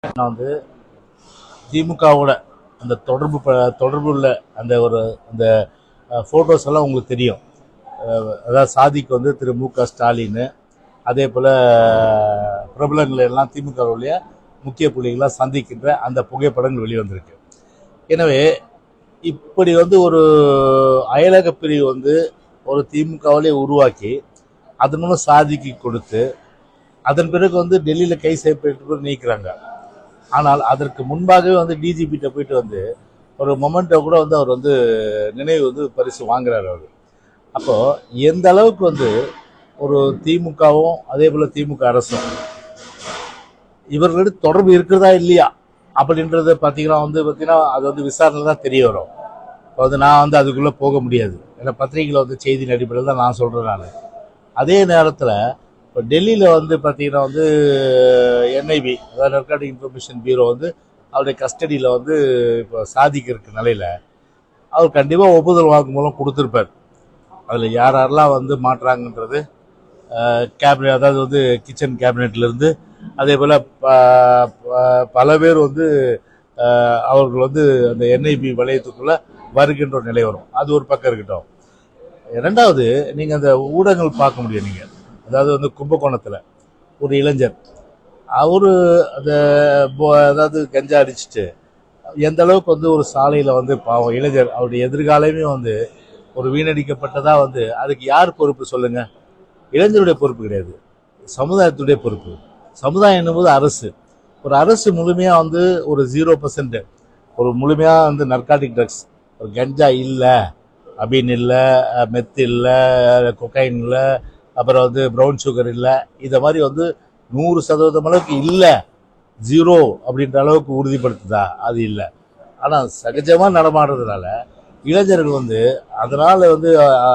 நான் வந்து திமுகவோட அந்த தொடர்பு உள்ள அந்த அந்த ஃபோட்டோஸ் எல்லாம் உங்களுக்கு தெரியும். அதாவது சாதிக்கு வந்து திரு மு.க. ஸ்டாலின், அதே போல் பிரபலங்கள் எல்லாம் திமுகவுடைய முக்கிய புள்ளிகளாக சந்திக்கின்ற அந்த புகைப்படங்கள் வெளிவந்திருக்கு. எனவே இப்படி வந்து ஒரு அயலக பிரிவு வந்து ஒரு திமுகவிலே உருவாக்கி அதன் மூலம் சாதிக்கு கொடுத்து அதன் பிறகு வந்து டெல்லியில் கை செய்யப்பட்டு நீக்கிறாங்க. ஆனால் அதற்கு முன்பாகவே வந்து டிஜிபிட்ட போயிட்டு வந்து ஒரு மொமெண்ட்டை கூட வந்து அவர் வந்து நினைவு வந்து பரிசு வாங்குறாரு அவர். அப்போ எந்த அளவுக்கு வந்து ஒரு திமுகவும் அதே போல திமுக அரசும் இவர்களோட தொடர்பு இருக்கிறதா இல்லையா அப்படின்றத பார்த்தீங்கன்னா அது வந்து விசாரணை தான் தெரிய வரும். வந்து நான் வந்து அதுக்குள்ளே போக முடியாது, ஏன்னா பத்திரிகையில் வந்து செய்தி அடிப்படையில் தான் நான் சொல்கிறேன். நான் அதே நேரத்தில் இப்போ டெல்லியில் வந்து பார்த்தீங்கன்னா வந்து என்ஐபி, அதாவது நர்காட்டிக் இன்ஃபர்மேஷன் பியூரோ வந்து அவருடைய கஸ்டடியில் வந்து இப்போ சாதிக்க இருக்க நிலையில் அவர் கண்டிப்பாக ஒப்புதல் வாக்குமூலம் கொடுத்துருப்பார். அதில் யாரெல்லாம் வந்து மாட்டுறாங்கன்றது கேபினெட், அதாவது வந்து கிச்சன் கேபினெட்லேருந்து அதே போல் பல பேர் வந்து அவர்கள் வந்து அந்த என்ஐபி வளையத்துக்குள்ளே வருகின்ற நிலை வரும். அது ஒரு பக்கம் இருக்கட்டும். ரெண்டாவது, நீங்கள் அந்த ஊடகங்கள் பார்க்க முடியும். நீங்கள் அதாவது வந்து கும்பகோணத்தில் ஒரு இளைஞர் அவரு அதாவது கஞ்சா அடிச்சுட்டு எந்த அளவுக்கு வந்து ஒரு சாலையில் வந்து பாவம் இளைஞர் அவருடைய எதிர்காலமே வந்து ஒரு வீணடிக்கப்பட்டதா வந்து அதுக்கு யார் பொறுப்பு சொல்லுங்க? இளைஞருடைய பொறுப்பு கிடையாது, சமுதாயத்துடைய பொறுப்பு. சமுதாயம் என்னும்போது அரசு. ஒரு அரசு முழுமையாக வந்து ஒரு 0% ஒரு முழுமையாக வந்து நர்காட்டிக் ட்ரக்ஸ், ஒரு கஞ்சா இல்லை அப்படின்னு இல்லை, மெத்து இல்லை, கொக்கைன் இல்லை, அப்புறம் வந்து ப்ரௌன் சுகர் இல்லை, இதை மாதிரி வந்து 100% அளவுக்கு இல்லை, 0 அப்படின்ற அளவுக்கு உறுதிப்படுத்துதா? அது இல்லை. ஆனால் சகஜமாக நடமாடுறதுனால இளைஞர்கள் வந்து அதனால் வந்து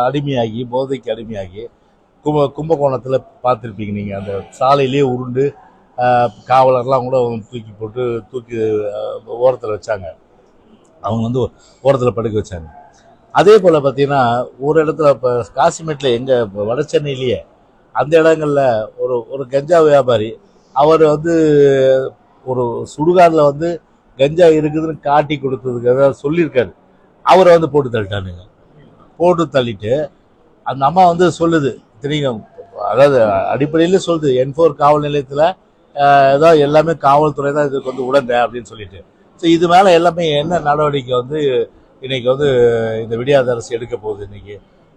அடிமையாகி, போதைக்கு அடிமையாகி கும்பகோணத்தில் பார்த்துருப்பீங்க நீங்கள். அந்த சாலையிலேயே உருண்டு காவலர்லாம் கூட தூக்கி ஓரத்தில் வச்சாங்க, அவங்க வந்து ஓரத்தில் படுக்க வச்சாங்க. அதே போல் பார்த்தீங்கன்னா ஒரு இடத்துல இப்போ காசிமேட்டில் எங்கள் வட சென்னையிலேயே அந்த இடங்களில் ஒரு கஞ்சா வியாபாரி அவர் வந்து ஒரு சுடுகாடில் வந்து கஞ்சா இருக்குதுன்னு காட்டி கொடுத்ததுக்கு அதாவது சொல்லியிருக்காரு. அவரை வந்து போட்டு தள்ளிட்டானுங்க. போட்டு தள்ளிட்டு அந்த அம்மா வந்து சொல்லுது, தெரியும், அதாவது அடிப்படையில் சொல்லுது, N4 காவல் நிலையத்தில் ஏதாவது எல்லாமே காவல்துறை தான் இதுக்கு வந்து உடந்த அப்படின்னு சொல்லிட்டு. ஸோ இது மேலே எல்லாமே என்ன நடவடிக்கை வந்து இன்னைக்கு வந்து இந்த விடியாத அரசு எடுக்க போகுது இன்னைக்கு,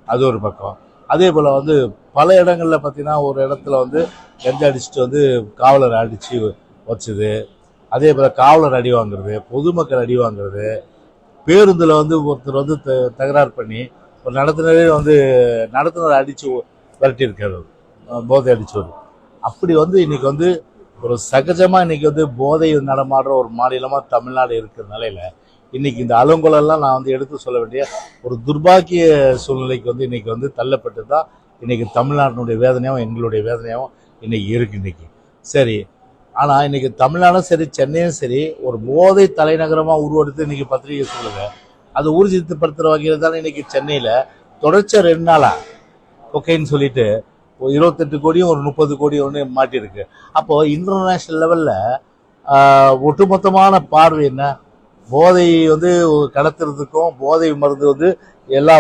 அது ஒரு பக்கம். அதே போல் வந்து பல இடங்களில் பார்த்தீங்கன்னா ஒரு இடத்துல வந்து கஞ்சா அடிச்சுட்டு வந்து காவலர் அடித்து வச்சுது. அதே போல் காவலர் அடி வாங்குறது, பொதுமக்கள் அடி வாங்குறது, பேருந்தில் வந்து ஒருத்தர் வந்து தகராறு பண்ணி ஒரு நடத்துனரை அடித்து விரட்டியிருக்காரு, போதை அடிச்சவர். அப்படி வந்து இன்னைக்கு வந்து ஒரு சகஜமாக இன்னைக்கு வந்து போதை நடமாடுற ஒரு மாநிலமாக தமிழ்நாடு இருக்கிற நிலையில் இன்னைக்கு இந்த அலங்கோலெல்லாம் நான் வந்து எடுத்து சொல்ல வேண்டிய ஒரு துர்பாக்கிய சூழ்நிலைக்கு வந்து இன்னைக்கு வந்து தள்ளப்பட்டு தான் இன்னைக்கு தமிழ்நாட்டினுடைய வேதனையாகவும் எங்களுடைய வேதனையாகவும் இன்னைக்கு இருக்கு இன்னைக்கு. சரி, ஆனால் இன்னைக்கு தமிழ்நாடும் சரி சென்னையும் சரி ஒரு போதை தலைநகரமாக உருவெடுத்து இன்னைக்கு பத்திரிகை சொல்லுங்க, அது ஊர்ஜிதப்படுத்துகிற வகையில் தானே இன்னைக்கு சென்னையில் தொடர்ச்சியாக 2 நாளாக கொக்கைன்னு சொல்லிட்டு 28 கோடியும் ஒரு 30 கோடியும் ஒன்று மாட்டியிருக்கு. அப்போது இன்டர்நேஷ்னல் லெவலில் ஒட்டுமொத்தமான பார்வை என்ன? போதை வந்து கடத்துறதுக்கும் போதை மருந்து வந்து எல்லா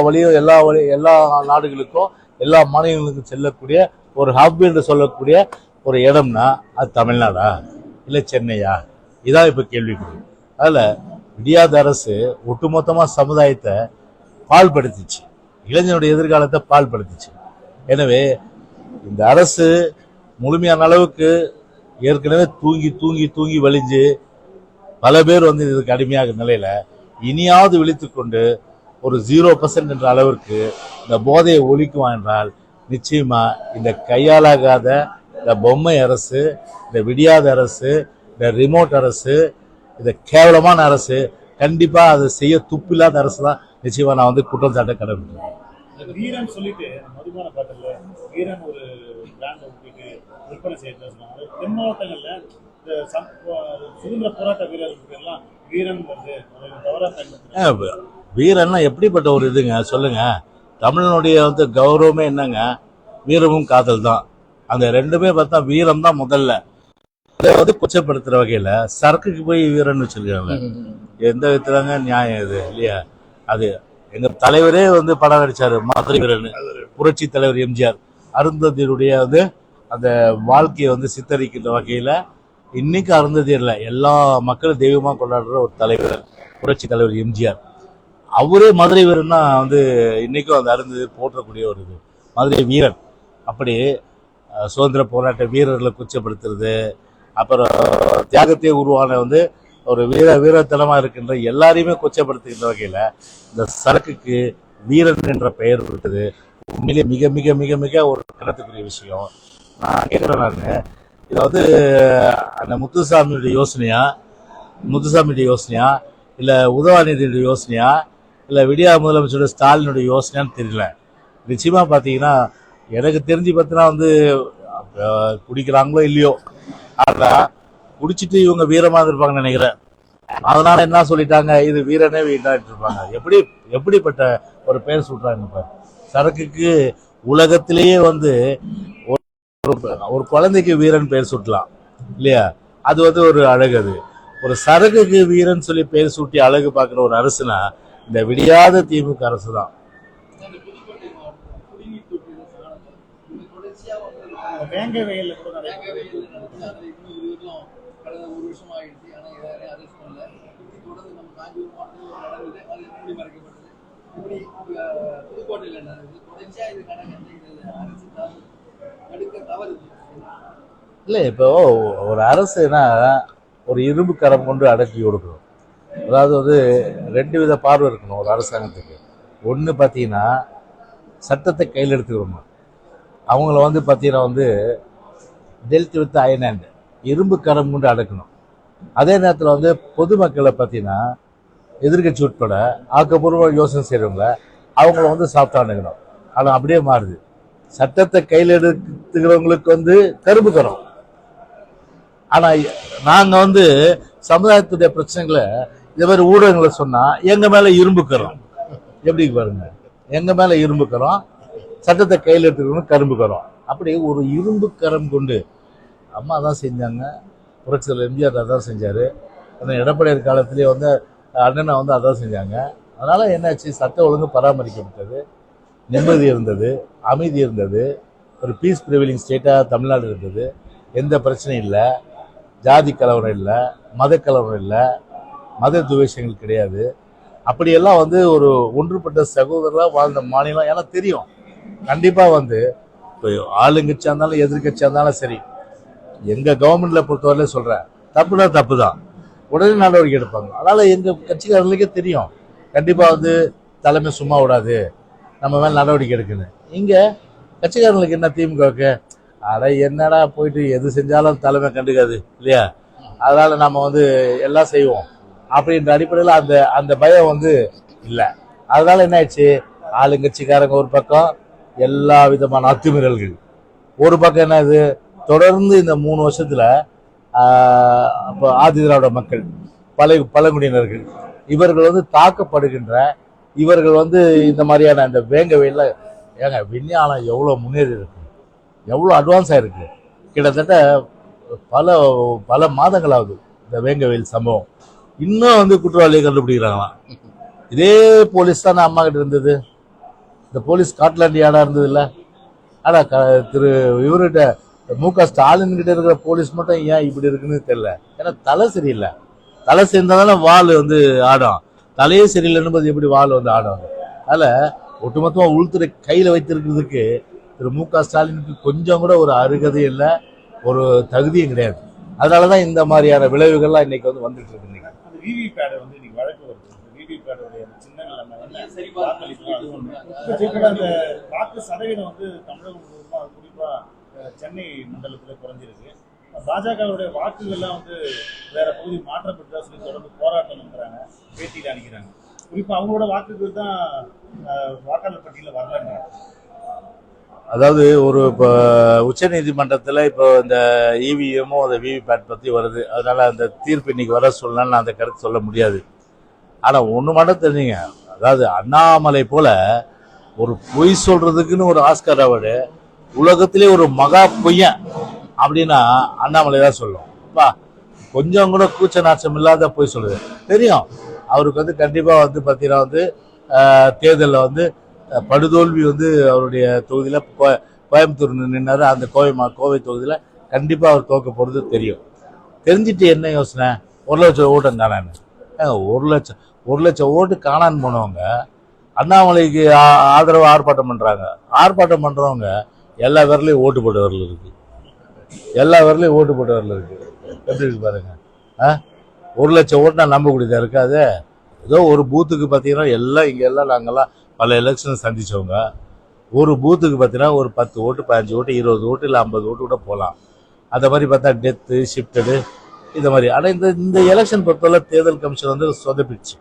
நாடுகளுக்கும் எல்லா மாநிலங்களுக்கும் செல்லக்கூடிய ஒரு ஹப் என்று சொல்லக்கூடிய ஒரு இடம்னா அது தமிழ்நாடா இல்லை சென்னையா? இதான் இப்போ கேள்விக்குறி. அதில் விடியாத அரசு ஒட்டுமொத்தமாக சமுதாயத்தை பாழ்படுத்திச்சு, இளைஞனுடைய எதிர்காலத்தை பாழ்படுத்திச்சு. எனவே இந்த அரசு முழுமையான அளவுக்கு ஏற்கனவே தூங்கி வலிஞ்சு பல பேர் வந்து இதுக்கு அடிமையாக நிலையில இனியாவது விழித்துக்கொண்டு ஒரு 0% என்ற அளவிற்கு இந்த போதையை ஒழிக்குவான் என்றால் நிச்சயமா இந்த கையாளாகாத இந்த பொம்மை அரசு, இந்த விடியாத அரசு, இந்த ரிமோட் அரசு, இந்த கேவலமான அரசு கண்டிப்பா அதை செய்ய துப்பில்லாத அரசு தான் நிச்சயமா நான் வந்து குற்றம் சாட்ட கடமைப்பட்டேன். வீரன் சொல்லிட்டு மதுபான பாட்டில் வீரன் ஒரு பிராண்ட் விற்பனை செய்யறது தென் மாவட்டங்கள்ல இந்த சுதந்திர போராட்ட வீரர்களுக்கு எல்லாம் வீரன் வந்து தவறா பயன்படுத்த. வீரன்னா எப்படிப்பட்ட ஒரு இதுங்க சொல்லுங்க? தமிழனுடைய வந்து கௌரவமே என்னங்க? வீரமும் காதல் தான். அந்த ரெண்டுமே பார்த்தா வீரம் தான் முதல்ல. அதை வந்து கொச்சப்படுத்துற வகையில சரக்குக்கு போய் வீரன் வச்சிருக்காங்க. எந்த விதத்துலங்க நியாயம் இது இல்லையா? அது எங்க தலைவரே வந்து படம் நடிச்சாரு மதுரை வீரன், புரட்சி தலைவர் எம்ஜிஆர். அருந்ததியருடைய வந்து அந்த வாழ்க்கையை வந்து சித்தரிக்கின்ற வகையில இன்னைக்கு அருந்ததியர்ல எல்லா மக்களும் தெய்வமா கொண்டாடுற ஒரு தலைவர் புரட்சி தலைவர் எம்ஜிஆர். அவரே மதுரை வீரன் தான் வந்து இன்னைக்கும் அந்த அருந்ததியர் போற்றக்கூடிய ஒரு இது மதுரை வீரன். அப்படி சுதந்திர போராட்ட வீரர்களை குச்சப்படுத்துறது, அப்புறம் தியாகத்தையே உருவான வந்து ஒரு வீரத்தனமா இருக்கின்ற எல்லாரையுமே கொச்சப்படுத்துகின்ற வகையில இந்த சரக்குக்கு வீரன் என்ற பெயர் விட்டது உண்மையிலே மிக மிக மிக மிக ஒரு கருத்துக்குரிய விஷயம். நான் கேட்கிறேன், இதை வந்து அந்த முத்துசாமியுடைய யோசனையா இல்ல உதவாநிதியுடைய யோசனையா இல்ல விடியா முதலமைச்சருடைய ஸ்டாலினுடைய யோசனையான்னு தெரியல. நிச்சயமா பாத்தீங்கன்னா எனக்கு தெரிஞ்சு பார்த்தீங்கன்னா வந்து குடிக்கிறாங்களோ இல்லையோ, ஆனா குடிச்சிட்டு இவங்க வீரமா இருப்பாங்கன்னு நினைக்கிறேன். அதனால என்ன சொல்லிட்டாங்க, இது வீரனே வீட்டாட்டு இருப்பாங்க. எப்படிப்பட்ட ஒரு பெயர் சொல்றாங்க. சரக்குக்கு உலகத்திலேயே வந்து ஒரு குழந்தைக்கு வீரன் பெயர் சூட்டலாம் இல்லையா? அது வந்து ஒரு அழகு. அது ஒரு சரக்குக்கு வீரன் சொல்லி பெயர் சூட்டி அழகு பார்க்குற ஒரு அரசுனா இந்த விடியாத திமுக அரசு தான். வேங்க வயல்ல கூட இல்ல இப்போ ஒரு அரசுனா ஒரு இரும்பு கரம் கொண்டு அடக்கி கொடுக்கணும். அதாவது வந்து ரெண்டு வித பார்வை இருக்கணும் ஒரு அரசாங்கத்துக்கு. ஒன்று பார்த்தீங்கன்னா சட்டத்தை கையில் எடுத்துக்கணும். அவங்கள வந்து பார்த்தீங்கன்னா வந்து டெல்ட் வித் அயன் ஹேண்ட், இரும்பு கரம் கொண்டு அடக்கணும். அதே நேரத்தில் வந்து பொதுமக்களை பார்த்தீங்கன்னா எதிர்கட்சி உட்பட ஆக்கப்பூர்வ யோசனை செய்கிறவங்கள அவங்கள வந்து சாஃப்டாக அணுகணும். ஆனால் அப்படியே மாறுது. சட்டத்தை கையில் எடுத்துக்கிறவங்களுக்கு வந்து கரும்பு கரம். ஆனால் நாங்கள் வந்து சமுதாயத்துடைய பிரச்சனைகளை இதே மாதிரி ஊடகங்களை சொன்னால் எங்கள் மேலே இரும்பு கரம். எப்படி பாருங்க, எங்கள் மேலே இரும்பு கரம், சட்டத்தை கையில் எடுத்துக்கணும் கரும்பு கரம். அப்படி ஒரு இரும்பு கரம் கொண்டு அம்மா தான் செஞ்சாங்க, புரட்சியில் எம்ஜிஆர் அதான் செஞ்சார், எடப்பாடியார் காலத்திலேயே வந்து அண்ணனை வந்து அதான் செஞ்சாங்க. அதனால் என்னாச்சு, சட்ட ஒழுங்கு பராமரிக்கப்பட்டது, நிம்மதி இருந்தது, அமைதி இருந்தது, ஒரு பீஸ் ப்ரிவிலிங் ஸ்டேட்டாக தமிழ்நாடு இருந்தது. எந்த பிரச்சனையும் இல்லை, ஜாதி கலவரம் இல்லை, மத கலவரம் இல்லை, மத துவேஷங்கள் கிடையாது. அப்படியெல்லாம் வந்து ஒரு ஒன்றுபட்ட சகோதரராக வாழ்ந்த மாநிலம். ஏன்னா தெரியும் கண்டிப்பாக வந்து இப்போ ஆளுங்கட்சியாக இருந்தாலும் எதிர்கட்சியாக இருந்தாலும் சரி, எங்கள் கவர்மெண்ட்டில் பொறுத்தவரையிலே சொல்கிறேன், தப்புனா தப்பு தான், உடனே நடவடிக்கை எடுப்பாங்க. அதனால் எங்கள் கட்சிக்காரர்களுக்கே தெரியும் கண்டிப்பாக வந்து தலைமை சும்மா விடாது, நம்ம மேலே நடவடிக்கை எடுக்கணும். இங்கே கட்சிக்காரங்களுக்கு என்ன, திமுகவுக்கு அட என்னடா போயிட்டு எது செஞ்சாலும் தலைமை கண்டுக்காது இல்லையா, அதனால் நம்ம வந்து எல்லாம் செய்வோம் அப்படின்ற அடிப்படையில் அந்த பயம் வந்து இல்லை. அதனால என்ன ஆயிடுச்சு, ஆளுங்கட்சிக்காரங்க ஒரு பக்கம் எல்லா விதமான அத்துமீறல்கள், ஒரு பக்கம் என்ன இது தொடர்ந்து இந்த 3 வருஷத்துல இப்போ ஆதி திராவிட மக்கள் பழங்குடியினர்கள் இவர்கள் வந்து தாக்கப்படுகின்ற, இவர்கள் வந்து இந்த மாதிரியான இந்த வேங்க வெயில ஏங்க விஞ்ஞானம் எவ்வளோ முன்னேறி இருக்கு, எவ்வளோ அட்வான்ஸ் ஆயிருக்கு. கிட்டத்தட்ட பல மாதங்கள் ஆகுது இந்த வேங்க வெயில் சம்பவம். இன்னும் வந்து குற்றவாளியை கண்டுபிடிக்கிறாங்களாம். இதே போலீஸ் தானே அம்மா கிட்ட இருந்தது, இந்த போலீஸ் ஸ்காட்லாண்ட் யார்டா இருந்தது இல்லை. ஆனால் திரு இவர்கிட்ட மு.க. ஸ்டாலின் கிட்ட இருக்கிற போலீஸ் மட்டும் ஏன் இப்படி இருக்குன்னு தெரியல. ஏன்னா தலை சரியில்லை, தலை சேர்ந்தாதானே வால் வந்து ஆடும், தலையே சரியில்லைன்னு எப்படி வால் வந்து ஆடும். அதில் ஒட்டுமொத்தமாக உள்துறை கையில் வைத்திருக்கிறதுக்கு திரு மு.க. ஸ்டாலினுக்கு கொஞ்சம் கூட ஒரு அருகதையும் இல்லை, ஒரு தகுதியும் கிடையாது. அதனால தான் இந்த மாதிரியான விளைவுகள்லாம் இன்னைக்கு வந்து வந்துட்டு இருக்கு. விவிபேட் வந்து இன்னைக்கு வழக்கு வருது. விவிபேட்டோடைய சின்னங்கள் அந்த வாக்கு சதவீதம் வந்து தமிழகம் முழுவதுமா குறிப்பா சென்னை மண்டலத்தில் குறைஞ்சிருக்கு. பாஜகவுடைய வாக்குகள்லாம் வந்து வேற பகுதி மாற்றப்பட்டதா சொல்லி தொடர்ந்து போராட்டம் நடத்துறாங்க, பேட்டியில் அனுக்கிறாங்க. குறிப்பா அவங்களோட வாக்குகள் தான் வாக்காளர் பட்டியலில் வரலன்றாங்க. அதாவது ஒரு இப்போ உச்ச நீதிமன்றத்தில் இப்போ இந்த இவிஎம்மும் அந்த விவிபேட் பற்றி வருது. அதனால அந்த தீர்ப்பு இன்னைக்கு வர சொல்லலாம், நான் அந்த கருத்து சொல்ல முடியாது. ஆனால் ஒன்று மட்டும் தெரிஞ்சுங்க, அதாவது அண்ணாமலை போல ஒரு பொய் சொல்றதுக்குன்னு ஒரு ஆஸ்கர் அவார்டு, உலகத்திலே ஒரு மகா பொய்யன் அப்படின்னா அண்ணாமலை தான் சொல்லும். அப்பா கொஞ்சம் கூட கூச்ச நாச்சம் இல்லாத போய் சொல்லுது. தெரியும் அவருக்கு வந்து கண்டிப்பா வந்து பார்த்தீங்கன்னா வந்து தேர்தலில் வந்து படுதோல்வி வந்து அவருடைய தொகுதியில் கோயம்புத்தூர் நின்னாரு. அந்த கோவை தொகுதியில் கண்டிப்பா அவர் தோக்க போறது தெரியும். தெரிஞ்சிட்டு என்ன யோசனை, 1,00,000 ஓட்டம் காணான்னு. 1,00,000 ஓட்டு காணான்னு போனவங்க அண்ணாமலைக்கு ஆதரவு ஆர்ப்பாட்டம் பண்றாங்க. ஆர்ப்பாட்டம் பண்றவங்க எல்லா பேர்லயும் ஓட்டு போட்டவர்கள் இருக்கு. எல்லா பேர்லயும் ஓட்டு போட்டவர்கள் இருக்கு. எப்படி இருக்கு பாருங்க. 1,00,000 ஓட்டுனா நம்பக்கூடியதா இருக்காது. ஏதோ ஒரு பூத்துக்கு பார்த்தீங்கன்னா எல்லாம் இங்க எல்லாம் நாங்கெல்லாம் பல எலெக்ஷன் சந்திச்சவங்க. ஒரு பூத்துக்கு பார்த்தீங்கன்னா ஒரு 10 ஓட்டு 15 ஓட்டு 20 ஓட்டு இல்லை 50 ஓட்டு கூட போகலாம். அந்த மாதிரி பார்த்தா டெத்து ஷிஃப்டடு இந்த மாதிரி. ஆனால் இந்த எலெக்ஷன் பொறுத்தவரை தேர்தல் கமிஷன் வந்து சொதப்பிடுச்சு.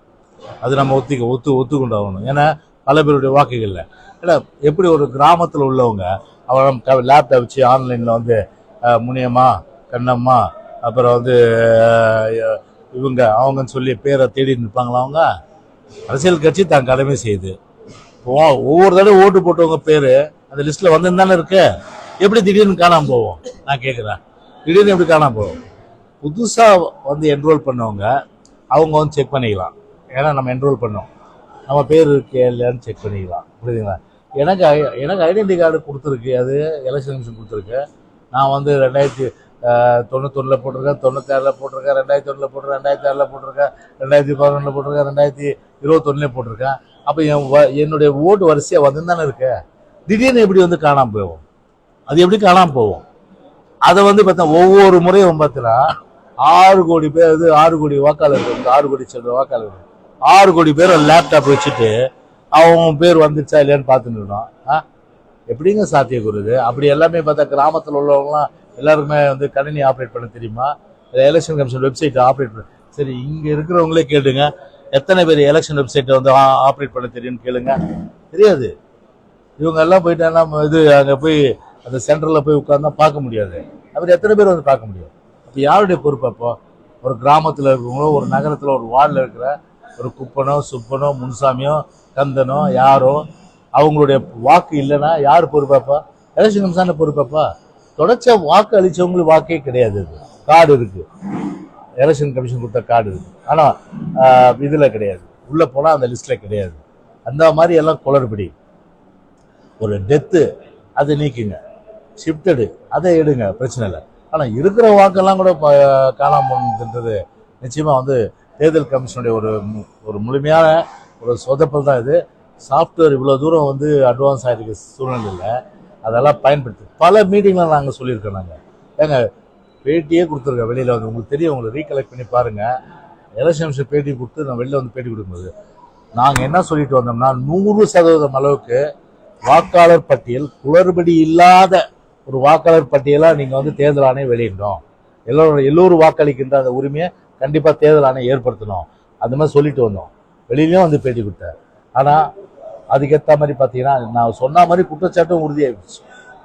அது நம்ம ஒத்துக்கொண்டாகணும். ஏன்னா பல பேருடைய வாக்குகள்ல ஏன்னா எப்படி ஒரு கிராமத்தில் உள்ளவங்க அவங்க லேப்டாப் வச்சு ஆன்லைனில் வந்து முனியம்மா கண்ணம்மா அப்புறம் வந்து இவங்க அவங்கன்னு சொல்லி பேரை தேடி நிற்பாங்களா? அவங்க அரசியல் கட்சி தான் கடமை செய்யுது. ஒவ்வொரு தடவை ஓட்டு போட்டவங்க பேரு அந்த லிஸ்ட்ல வந்து தானே இருக்கு. எப்படி திடீர்னு காணாம போவோம்? நான் கேட்குறேன், திடீர்னு எப்படி காணாம போவோம்? புதுசா வந்து என்ரோல் பண்ணவங்க அவங்க வந்து செக் பண்ணிக்கலாம். ஏன்னா நம்ம என்ரோல் பண்ணோம், நம்ம பேர் இருக்கு இல்லையான்னு செக் பண்ணிக்கலாம். புரியுதுங்களா? எனக்கு ஐடென்டி கார்டு கொடுத்துருக்கு, அது எலெக்ஷன் கமிஷன் கொடுத்துருக்கு. நான் வந்து 1991 போட்டிருக்கேன், 96 போட்டிருக்கேன், 2001 போட்டிருக்கேன், 2006 போட்டிருக்கேன், 2011 போட்டிருக்கேன், 2021 போட்டிருக்கேன். அப்போ என்னுடைய ஓட்டு வரிசையா வந்து தானே இருக்கு. திடீர்னு எப்படி வந்து காணாம போவோம்? அது எப்படி காணாம போவோம்? அதை வந்து பார்த்தா ஒவ்வொரு முறையும் பார்த்தீங்கன்னா 6 கோடி பேர் 6 கோடி வாக்காளர் 6 கோடி செல்ற வாக்காளர் 6 கோடி பேர் லேப்டாப் வச்சுட்டு அவங்க பேர் வந்துச்சா இல்லையான்னு பார்த்துட்டு இருக்கோம். எப்படிங்க சாத்தியக்கூறுது? அப்படி எல்லாமே பார்த்தா கிராமத்தில் உள்ளவங்களாம் எல்லாருக்குமே வந்து கணினி ஆப்ரேட் பண்ண தெரியுமா? எலெக்ஷன் கமிஷன் வெப்சைட் ஆப்ரேட் பண்ண சரி, இங்க இருக்கிறவங்களே கேளுங்க, எத்தனை பேர் எலெக்ஷன் வெப்சைட்டை வந்து ஆப்ரேட் பண்ண தெரியும்னு கேளுங்க. தெரியாது. இவங்க எல்லாம் போயிட்டாங்கன்னா அங்கே போய் அந்த சென்டரில் போய் உட்கார்ந்தா பார்க்க முடியாது. அப்படி எத்தனை பேர் வந்து பார்க்க முடியும்? அப்போ யாருடைய பொறுப்பு? அப்போ ஒரு கிராமத்தில் இருக்கிறவங்களோ ஒரு நகரத்தில் ஒரு வார்டில் இருக்கிற ஒரு குப்பனோ சுப்பனோ முன்சாமியோ கந்தனோ யாரோ அவங்களுடைய வாக்கு இல்லைன்னா யார் பொறுப்பாப்பா? Election commission பொறுப்பாப்பா? தொடர்ச்சியா வாக்கு அளிச்சவங்களுக்கு வாக்கே கிடையாது. கார்டு இருக்கு, எலெக்ஷன் கமிஷன் கொடுத்த கார்டு இருக்கு, ஆனா இதுல கிடையாது. உள்ள போனா அந்த லிஸ்ட்ல கிடையாது. அந்த மாதிரி எல்லாம் குளறுபடி. ஒரு டெத்து அதை நீக்குங்க, ஷிஃப்டடு அதை எடுங்க, பிரச்சனை இல்லை. ஆனா இருக்கிற வாக்கெல்லாம் கூட காணாம போனதுன்றது நிச்சயமா வந்து தேர்தல் கமிஷனுடைய ஒரு முழுமையான ஒரு சொதப்பல் தான் இது. சாஃப்ட்வேர் இவ்வளோ தூரம் வந்து அட்வான்ஸ் ஆகிருக்க சூழ்நிலையில் அதெல்லாம் பயன்படுத்தி பல மீட்டிங்கில் நாங்கள் சொல்லியிருக்கோம். நாங்கள் ஏங்க பேட்டியே கொடுத்துருக்கோம் வெளியில் வந்து. உங்களுக்கு தெரியும், உங்களை ரீகலெக்ட் பண்ணி பாருங்கள். எலெக்ஷன் கமிஷன் பேட்டி கொடுத்து நான் வெளில வந்து பேட்டி கொடுக்கும்போது நாங்கள் என்ன சொல்லிட்டு வந்தோம்னா 100% அளவுக்கு வாக்காளர் பட்டியல் குளறுபடி இல்லாத ஒரு வாக்காளர் பட்டியலாக நீங்கள் வந்து தேர்தல் ஆணையம் வெளியிடணும். எல்லோரும் வாக்களிக்கின்ற அந்த உரிமையை கண்டிப்பாக தேர்தல் ஆணையம் ஏற்படுத்தணும். அந்த மாதிரி சொல்லிட்டு வந்தோம். வெளியிலையும் வந்து பேட்டி கொடுத்தேன். ஆனால் அதுக்கேற்ற மாதிரி பார்த்தீங்கன்னா நான் சொன்ன மாதிரி குற்றச்சாட்டும் உறுதியாகிடுச்சு.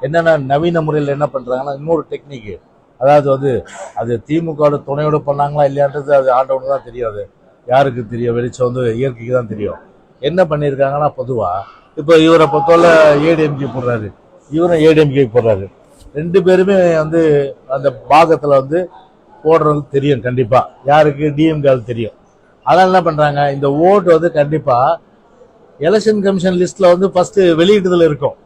என்னென்ன நவீன முறையில் என்ன பண்ணுறாங்கன்னா இன்னொரு டெக்னிக்கு, அதாவது வந்து அது திமுகவோட துணையோடு பண்ணாங்களா இல்லையான்றது அது ஆண்டவனுக்கு தான் தெரியும். அது யாருக்கு தெரியும்? வெளிச்சம் வந்து இயற்கைக்கு தான் தெரியும். என்ன பண்ணியிருக்காங்கன்னா பொதுவாக இப்போ இவரை பொறுத்தவரை ஏடிஎம்கே போடுறாரு, இவரும் ஏடிஎம்கே போடுறாரு. 2 பேருமே வந்து அந்த பாகத்தில் வந்து போடுறது தெரியும். கண்டிப்பாக யாருக்கு? டிஎம்கே தெரியும். அதனால என்ன பண்ணுறாங்க, இந்த ஓட்டு வந்து கண்டிப்பாக எலெக்ஷன் கமிஷன் லிஸ்ட்ல வந்து ஃபர்ஸ்ட் வெளியிட்டதுல இருக்கும்.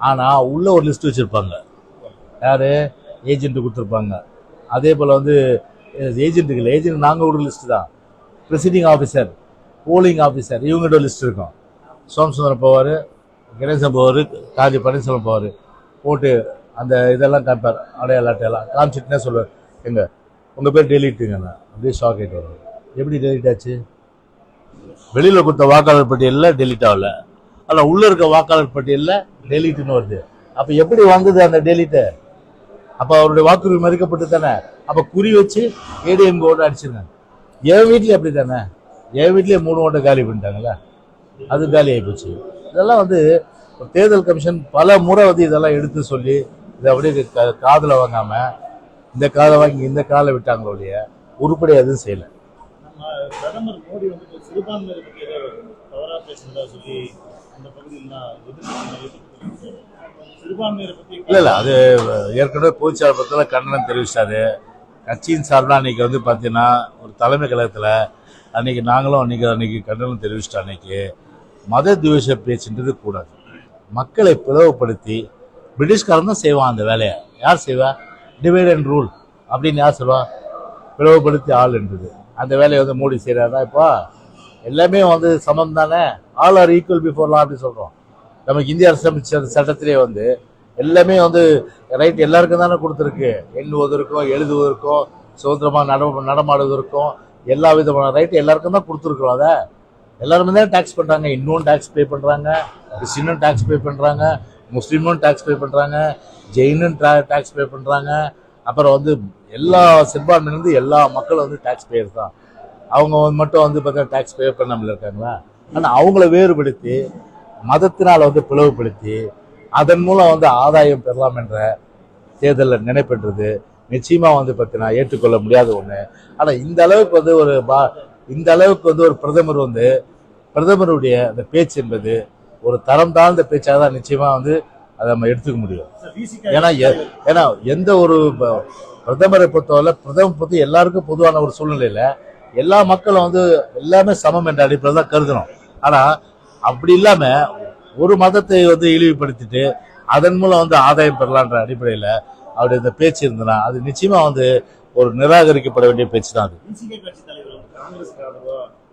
ஆனா உள்ள ஒரு லிஸ்ட் வச்சிருப்பாங்க. யாரு? ஏஜென்ட் கொடுத்துருப்பாங்க. அதே போல வந்து ஏஜென்ட் நாங்க ஒரு லிஸ்ட் தான். ப்ரெசிடிங் ஆஃபீஸர், போலிங் ஆஃபீஸர், இவங்ககிட்ட ஒரு லிஸ்ட் இருக்கும். சோமசுந்தரம் போவார், கணேசன் போவார், காஞ்சி பன்னீர்செல்வம் போவார். போட்டு அந்த இதெல்லாம் காமிப்பார், அடையாள அட்டையெல்லாம் காமிச்சிட்டுனே சொல்லுவார், எங்க உங்க பேர் டெலிட்டுங்க. அப்படியே ஷாக் ஆகிட்டு வருவார். எப்படி டெலிட் ஆச்சு? வெளியில கொடுத்த வாக்காளர் பட்டியலில் டெலிட் ஆகல, ஆனால் உள்ள இருக்க வாக்காளர் பட்டியலில் டெலிட்னு வருது. அப்ப எப்படி வந்தது அந்த டெலிட்டு? அப்ப அவருடைய வாக்குறுதி மறுக்கப்பட்டு தானே. அப்ப குறி வச்சு ஏடிஎம் ஓட்டு அடிச்சிருக்காங்க. என் வீட்லயே அப்படி தானே, என் வீட்லயே 3 ஓட்டை காலி பண்ணிட்டாங்களா, அது காலி ஆகி போச்சு. இதெல்லாம் வந்து தேர்தல் கமிஷன் பல முறை வந்து இதெல்லாம் எடுத்து சொல்லி இதை அப்படியே காதுல வாங்காம இந்த காதை வாங்கி இந்த காலை விட்டாங்களோடைய உருப்படி எதுவும் செய்யல. பிரதமர் மோடி வந்து சிறுபான்மையினர் பற்றி தவறா பேசுறதா சொல்லி அந்த பகுதியில் சிறுபான்மையினர் பற்றி இல்ல அது ஏற்கனவே பொதுச்செயலாளர் கண்டனம் தெரிவிச்சாரு. கட்சியின் சார்பில் அன்னைக்கு வந்து பார்த்தீங்கன்னா ஒரு தலைமை கழகத்தில் அன்னைக்கு நாங்களும் அன்னைக்கு கண்டனம் தெரிவிச்சிட்டோம். அன்னைக்கு மத துவேஷ பேச்சுன்றது கூடாது. மக்களை பிளவுபடுத்தி பிரிட்டிஷ்காரன் தான் செய்வான் அந்த வேலையை. யார் செய்வா? டிவைட் அண்ட் ரூல் அப்படின்னு யார் சொல்லுவா? பிளவுபடுத்தி ஆள் என்றது. அந்த வேலையை வந்து மோடி செய்கிறாரா? இப்போ எல்லாமே வந்து சமம் தானே, ஆல் ஆர் ஈக்குவல் பிஃபோர்லாம் அப்படி சொல்கிறோம். நமக்கு இந்திய அரசியலமைப்பு சட்டத்திலே வந்து எல்லாமே வந்து ரைட் எல்லாருக்கும் தானே கொடுத்துருக்கு. எண்ணுவதற்கும் எழுதுவதற்கும் சுதந்திரமாக நடமாடுவதற்கும் எல்லா விதமான ரைட்டு எல்லாருக்கும் தான் கொடுத்துருக்குறோம். அதை எல்லாருமே தான் டேக்ஸ் பண்ணுறாங்க. இன்னும் டேக்ஸ் பே பண்ணுறாங்க, கிறிஸ்டினும் டேக்ஸ் பே பண்ணுறாங்க, முஸ்லீமும் டேக்ஸ் பே பண்ணுறாங்க, ஜெயினும் டேக்ஸ் பே பண்ணுறாங்க. அப்புறம் வந்து எல்லா சிறுபான்மையிலேருந்து எல்லா மக்களும் வந்து டேக்ஸ் பேயர் தான். அவங்க மட்டும் வந்து பார்த்தா டேக்ஸ் பே பண்ணாமல் இருக்காங்களா? ஆனால் அவங்கள வேறுபடுத்தி மதத்தினால் வந்து பிளவுபடுத்தி அதன் மூலம் வந்து ஆதாயம் பெறலாம் என்ற தேர்தலில் நினைப்பெற்றது நிச்சயமாக வந்து பார்த்தீங்கன்னா ஏற்றுக்கொள்ள முடியாத ஒன்று. ஆனால் இந்த அளவுக்கு வந்து இந்த அளவுக்கு வந்து ஒரு பிரதமருடைய அந்த பேச்சு என்பது ஒரு தரம் தாழ்ந்த பேச்சாக தான் நிச்சயமாக வந்து அதை நம்ம எடுத்துக்க முடியும். ஏன்னா எந்த ஒரு பிரதமரை பொறுத்தவரை பொறுத்து எல்லாருக்கும் பொதுவான ஒரு சூழ்நிலையில எல்லா மக்களும் வந்து எல்லாமே சமம் என்ற அடிப்படையில் தான் கருதணும். ஆனா அப்படி இல்லாம ஒரு மதத்தை வந்து இழிவுபடுத்திட்டு அதன் மூலம் வந்து ஆதாயம் பெறலான்ற அடிப்படையில அவருடைய இந்த பேச்சு இருந்தனா அது நிச்சயமா வந்து ஒரு நிராகரிக்கப்பட வேண்டிய பேச்சு தான். அது கட்சி தலைவர் காங்கிரஸ்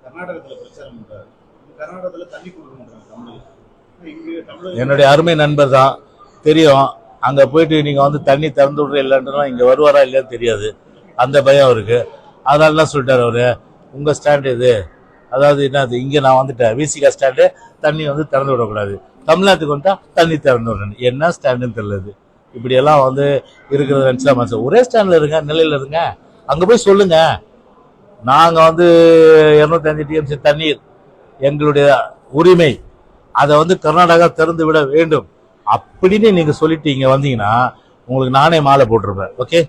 கர்நாடகத்துல பிரச்சாரம் பண்றாரு. கர்நாடகத்துல தண்ணி கொடுக்கணும். என்னுடைய அருமை நண்பர் தான், தெரியும். அங்க போயிட்டு நீங்க வந்து தண்ணி திறந்து விடுற இல்லைன்றா இங்க வருவாரா இல்லையான்னு தெரியாது. அந்த பயம் அவருக்கு. அதனால சொல்லிட்டாரு அவரு, உங்க ஸ்டாண்டு இது, அதாவது என்னது, இங்க நான் வந்துட்டேன் விசிகா ஸ்டாண்டு, தண்ணி வந்து திறந்து விடக்கூடாது, தமிழ்நாட்டுக்கு வந்துட்டா தண்ணி திறந்து விடணும். என்ன ஸ்டாண்டுன்னு தெரியல. இப்படி எல்லாம் வந்து இருக்கிறத நினைச்சா மனசு. ஒரே ஸ்டாண்ட்ல இருங்க, நிலையில இருங்க, அங்க போய் சொல்லுங்க, நாங்க வந்து 205 டிஎம்சி தண்ணீர் எங்களுடைய உரிமை, அதை வந்து கர்நாடகா திறந்து விட வேண்டும் அப்படின்னு நீங்க சொல்லிட்டு இங்க வந்தீங்கன்னா உங்களுக்கு நானே மாலை போட்டிருப்பேன். ஓகே.